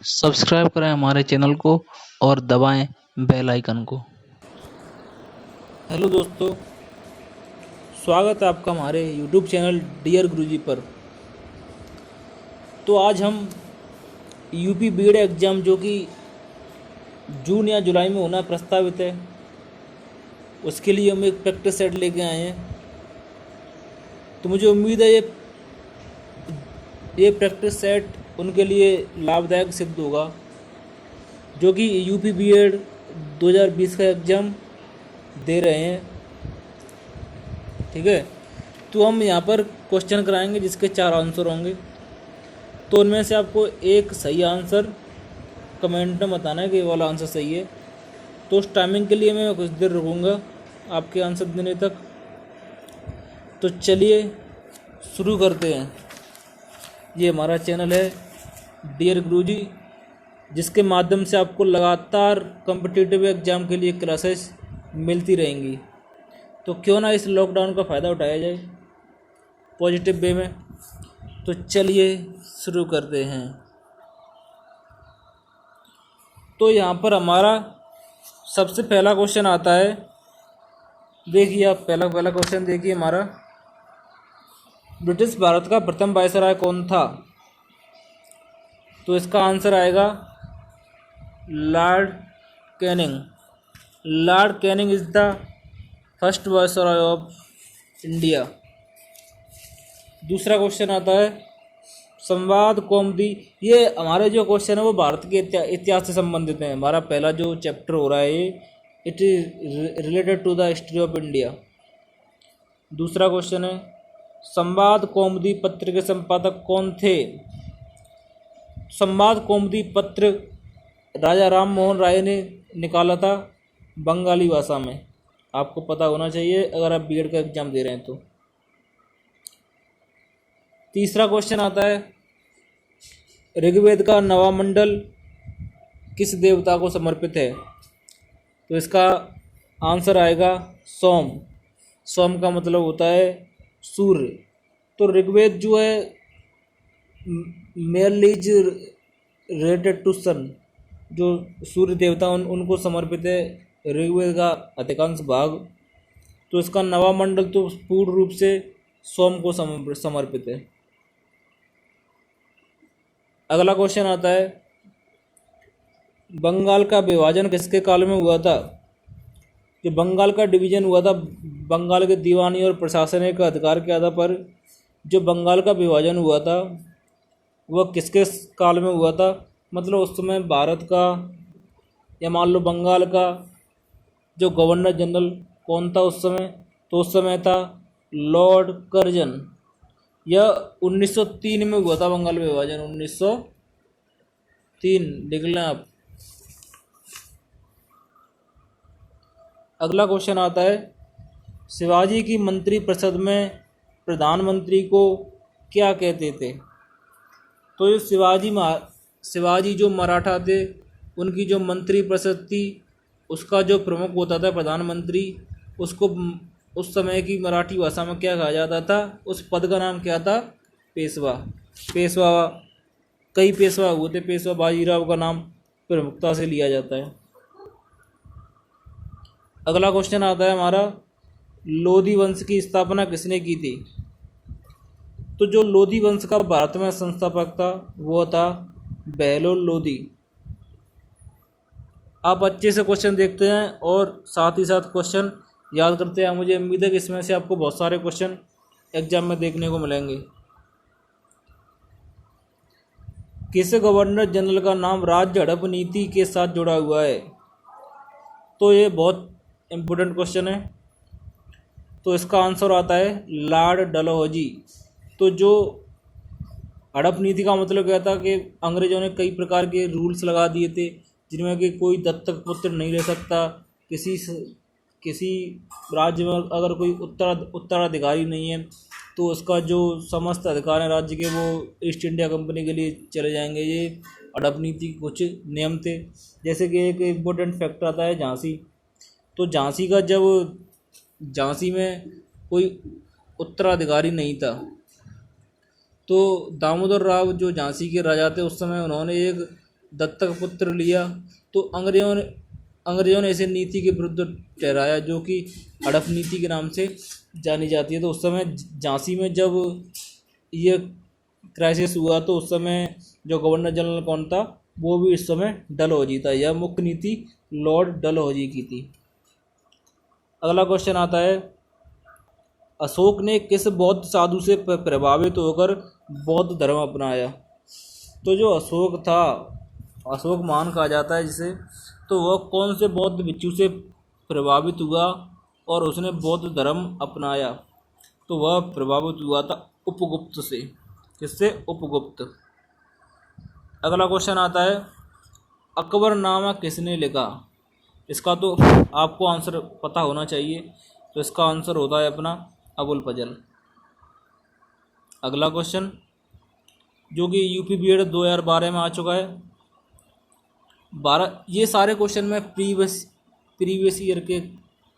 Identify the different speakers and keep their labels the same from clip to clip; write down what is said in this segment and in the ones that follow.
Speaker 1: Subscribe करें हमारे channel को और दबाएं बेल आइकन को।
Speaker 2: हेलो दोस्तों, स्वागत है आपका हमारे यूट्यूब चैनल डियर गुरुजी पर। तो आज हम यूपी बीएड एग्ज़ाम जो कि जून या जुलाई में होना प्रस्तावित है, उसके लिए हम एक प्रैक्टिस सेट लेके आए हैं। तो मुझे उम्मीद है ये प्रैक्टिस सेट उनके लिए लाभदायक सिद्ध होगा जो कि यूपी बीएड 2020 का एग्ज़ाम दे रहे हैं। ठीक है, तो हम यहाँ पर क्वेश्चन कराएंगे जिसके 4 आंसर होंगे। तो उनमें से आपको एक सही आंसर कमेंट में बताना है कि ये वाला आंसर सही है। तो उस टाइमिंग के लिए मैं कुछ देर रुकूंगा आपके आंसर देने तक। तो चलिए शुरू करते हैं। ये हमारा चैनल है डियर गुरुजी, जिसके माध्यम से आपको लगातार कॉम्पिटिटिव एग्ज़ाम के लिए क्लासेस मिलती रहेंगी। तो क्यों ना इस लॉकडाउन का फ़ायदा उठाया जाए पॉजिटिव वे में। तो चलिए शुरू करते हैं। तो यहाँ पर हमारा सबसे पहला क्वेश्चन आता है। देखिए आप पहला क्वेश्चन देखिए हमारा, ब्रिटिश भारत का प्रथम वायसराय कौन था? तो इसका आंसर आएगा Lord Canning. Lord Canning is the first viceroy of India. दूसरा क्वेश्चन आता है, संवाद कौमुदी। ये हमारे जो क्वेश्चन है वो भारत के इतिहास से संबंधित है। हमारा पहला जो चैप्टर हो रहा है ये it is related to the history of India. दूसरा क्वेश्चन है, संवाद कौमुदी पत्र के संपादक कौन थे? संवाद कौमुदी पत्र राजा राम मोहन राय ने निकाला था बंगाली भाषा में। आपको पता होना चाहिए अगर आप बीएड का एग्ज़ाम दे रहे हैं तो। तीसरा क्वेश्चन आता है, ऋग्वेद का नवा मंडल किस देवता को समर्पित है? तो इसका आंसर आएगा सोम। सोम का मतलब होता है सूर्य। तो ऋग्वेद जो है मेनली इज रिलेटेड टू सन, जो सूर्य देवता उनको समर्पित है ऋग्वेद का अधिकांश भाग। तो इसका नवा मंडल तो पूर्ण रूप से सोम को समर्पित है। अगला क्वेश्चन आता है, बंगाल का विभाजन किसके काल में हुआ था? जो बंगाल का डिवीजन हुआ था, बंगाल के दीवानी और प्रशासनिक अधिकार के आधार पर जो बंगाल का विभाजन हुआ था वह किसके काल में हुआ था? मतलब उस समय भारत का या मान लो बंगाल का जो गवर्नर जनरल कौन था उस समय? तो उस समय था लॉर्ड कर्जन। यह 1903 में हुआ था बंगाल विभाजन, 1903 लिख लें आप। अगला क्वेश्चन आता है, शिवाजी की मंत्री परिषद में प्रधानमंत्री को क्या कहते थे? तो ये शिवाजी जो मराठा थे उनकी जो मंत्री परिषद थी उसका जो प्रमुख होता था प्रधानमंत्री, उसको उस समय की मराठी भाषा में क्या कहा जाता था? उस पद का नाम क्या था? पेशवा। पेशवा, कई पेशवा हुए थे, पेशवा बाजीराव का नाम प्रमुखता से लिया जाता है। अगला क्वेश्चन आता है हमारा, लोधी वंश की स्थापना किसने की थी? तो जो लोधी वंश का भारत में संस्थापक था वो था बहलोल लोधी। आप अच्छे से क्वेश्चन देखते हैं और साथ ही साथ क्वेश्चन याद करते हैं। मुझे उम्मीद है कि इसमें से आपको बहुत सारे क्वेश्चन एग्जाम में देखने को मिलेंगे। किस गवर्नर जनरल का नाम राज्य हड़प नीति के साथ जुड़ा हुआ है? तो ये बहुत इम्पोर्टेंट क्वेश्चन है। तो इसका आंसर आता है लॉर्ड डलहौजी। तो जो हड़प नीति का मतलब क्या था कि अंग्रेजों ने कई प्रकार के रूल्स लगा दिए थे जिनमें कि कोई दत्तक पुत्र नहीं ले सकता, किसी राज्य में अगर कोई उत्तराधिकारी नहीं है तो उसका जो समस्त अधिकार है राज्य के वो ईस्ट इंडिया कंपनी के लिए चले जाएंगे। ये हड़प नीति के कुछ नियम थे। जैसे कि एक इम्पोर्टेंट फैक्टर आता है झांसी। तो झांसी का जब झांसी में कोई उत्तराधिकारी नहीं था तो दामोदर राव जो झांसी के राजा थे उस समय उन्होंने एक दत्तक पुत्र लिया। तो अंग्रेजों ने इसे नीति के विरुद्ध ठहराया, जो कि हड़प नीति के नाम से जानी जाती है। तो उस समय झांसी में जब ये क्राइसिस हुआ तो उस समय जो गवर्नर जनरल कौन था, वो भी इस समय डलहौजी था। यह मुख्य नीति लॉर्ड डलहौजी की थी। अगला क्वेश्चन आता है, अशोक ने किस बौद्ध साधु से प्रभावित होकर बौद्ध धर्म अपनाया? तो जो अशोक था, अशोक महान कहा जाता है जिसे, तो वह कौन से बौद्ध भिक्षु से प्रभावित हुआ और उसने बौद्ध धर्म अपनाया? तो वह प्रभावित हुआ था उपगुप्त से। किससे? उपगुप्त। अगला क्वेश्चन आता है, अकबरनामा किसने लिखा? इसका तो आपको आंसर पता होना चाहिए, तो इसका आंसर होता है अपना अबुल फजल। अगला क्वेश्चन जो कि यूपी बीएड 2012 में आ चुका है। ये सारे क्वेश्चन मैं प्रीवियस ईयर के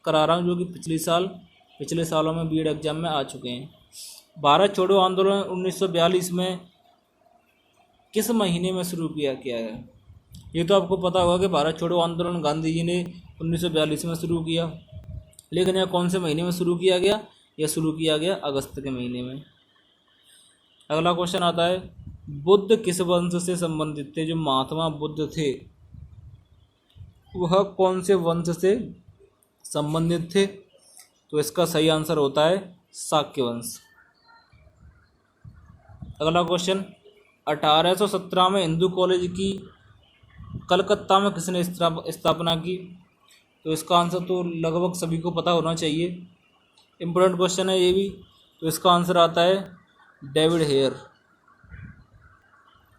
Speaker 2: करा रहा हूँ, जो कि पिछले सालों में बीएड एग्जाम में आ चुके हैं। भारत छोड़ो आंदोलन 1942 में किस महीने में शुरू किया है? ये तो आपको पता होगा कि भारत छोड़ो आंदोलन गांधी जी ने 1942 में शुरू किया, लेकिन यह कौन से महीने में शुरू किया गया? यह शुरू किया गया अगस्त के महीने में। अगला क्वेश्चन आता है, बुद्ध किस वंश से संबंधित थे? जो महात्मा बुद्ध थे वह कौन से वंश से संबंधित थे? तो इसका सही आंसर होता है शाक्य वंश। अगला क्वेश्चन, 1817 में हिंदू कॉलेज की कलकत्ता में किसने स्थापना की? तो इसका आंसर तो लगभग सभी को पता होना चाहिए, इम्पोर्टेंट क्वेश्चन है ये भी। तो इसका आंसर आता है डेविड हेयर।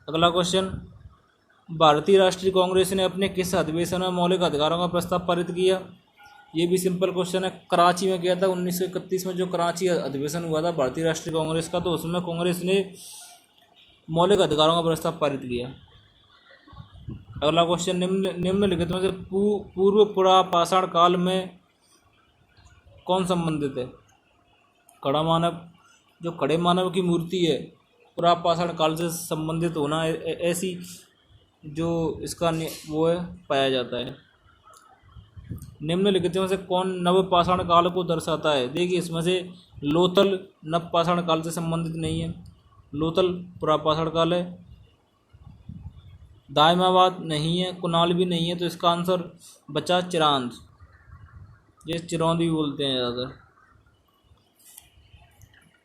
Speaker 2: अगला क्वेश्चन, भारतीय राष्ट्रीय कांग्रेस ने अपने किस अधिवेशन में मौलिक अधिकारों का प्रस्ताव पारित किया? ये भी सिंपल क्वेश्चन है। कराची में किया था 1931 में, जो कराची अधिवेशन हुआ था भारतीय राष्ट्रीय कांग्रेस का, तो उसमें कांग्रेस ने मौलिक अधिकारों का प्रस्ताव पारित किया। अगला क्वेश्चन, निम्नलिखित में से पूर्व पुरापाषाण काल में कौन संबंधित है? खड़ा मानव, जो खड़े मानव की मूर्ति है, पुरापाषाण काल से संबंधित होना ऐसी जो इसका वो है पाया जाता है। निम्नलिखित में से कौन नवपाषाण काल को दर्शाता है? देखिए इसमें से लोथल नवपाषाण काल से संबंधित नहीं है, लोथल पुरापाषाण काल है। दायमाबाद नहीं है, कुनाल भी नहीं है, तो इसका आंसर बचा चिरांद, ये चिरौंदी बोलते हैं ज़्यादातर।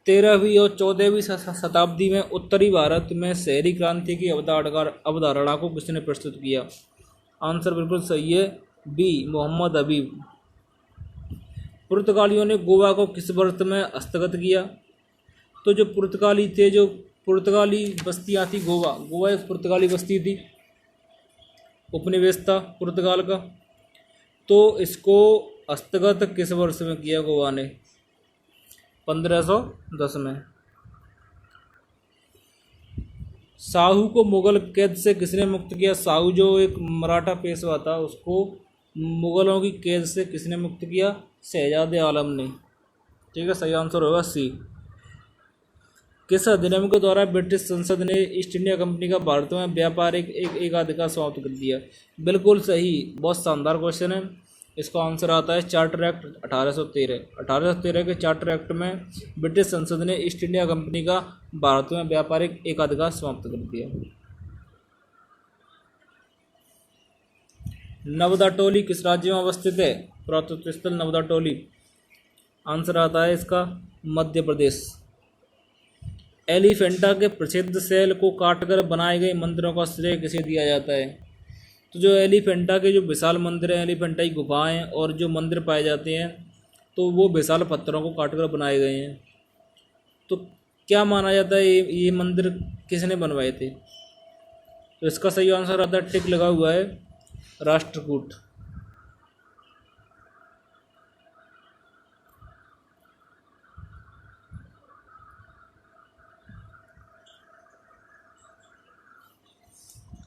Speaker 2: 13वीं और 14वीं शताब्दी में उत्तरी भारत में शहरी क्रांति की अवधारणा को किसने प्रस्तुत किया? आंसर बिल्कुल सही है, बी, मोहम्मद हबीब। पुर्तगालियों ने गोवा को किस वर्ष में हस्तगत किया? तो जो पुर्तगाली थे, जो पुर्तगाली बस्तियाँ थी, गोवा एक पुर्तगाली बस्ती थी, उपनिवेश था पुर्तगाल का। तो इसको हस्तगत किस वर्ष में किया गोवा ने? 1510 में। साहू को मुगल कैद से किसने मुक्त किया? साहू जो एक मराठा पेशवा था, उसको मुगलों की कैद से किसने मुक्त किया? शहजादे आलम ने। ठीक है, सही आंसर होगा सी। किस अधिनियम के द्वारा ब्रिटिश संसद ने ईस्ट इंडिया कंपनी का भारत में व्यापारिक एकाधिकार समाप्त कर दिया? बिल्कुल सही, बहुत शानदार क्वेश्चन है। इसका आंसर आता है चार्टर एक्ट 1813 के चार्टर एक्ट में ब्रिटिश संसद ने ईस्ट इंडिया कंपनी का भारत में व्यापारिक एकाधिकार समाप्त कर दिया। नवदा टोली किस राज्य में अवस्थित है? पुरातत्व स्थल नवदा टोली। आंसर आता है इसका मध्य प्रदेश। एलिफेंटा के प्रसिद्ध शैल को काटकर बनाए गए मंदिरों का श्रेय किसे दिया जाता है? तो जो एलिफेंटा के जो विशाल मंदिर हैं, एलिफेंटाई गुफाएं और जो मंदिर पाए जाते हैं, तो वो विशाल पत्थरों को काटकर बनाए गए हैं। तो क्या माना जाता है ये मंदिर किसने बनवाए थे? तो इसका सही आंसर आता है, टिक लगा हुआ है, राष्ट्रकूट।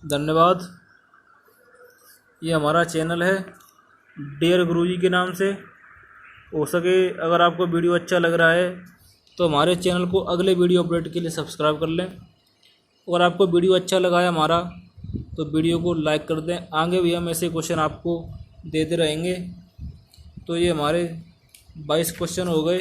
Speaker 2: धन्यवाद। ये हमारा चैनल है डियर गुरुजी के नाम से। हो सके अगर आपको वीडियो अच्छा लग रहा है तो हमारे चैनल को अगले वीडियो अपडेट के लिए सब्सक्राइब कर लें। अगर आपको वीडियो अच्छा लगा है हमारा तो वीडियो को लाइक कर दें। आगे भी हम ऐसे क्वेश्चन आपको देते रहेंगे। तो ये हमारे 22 क्वेश्चन हो गए।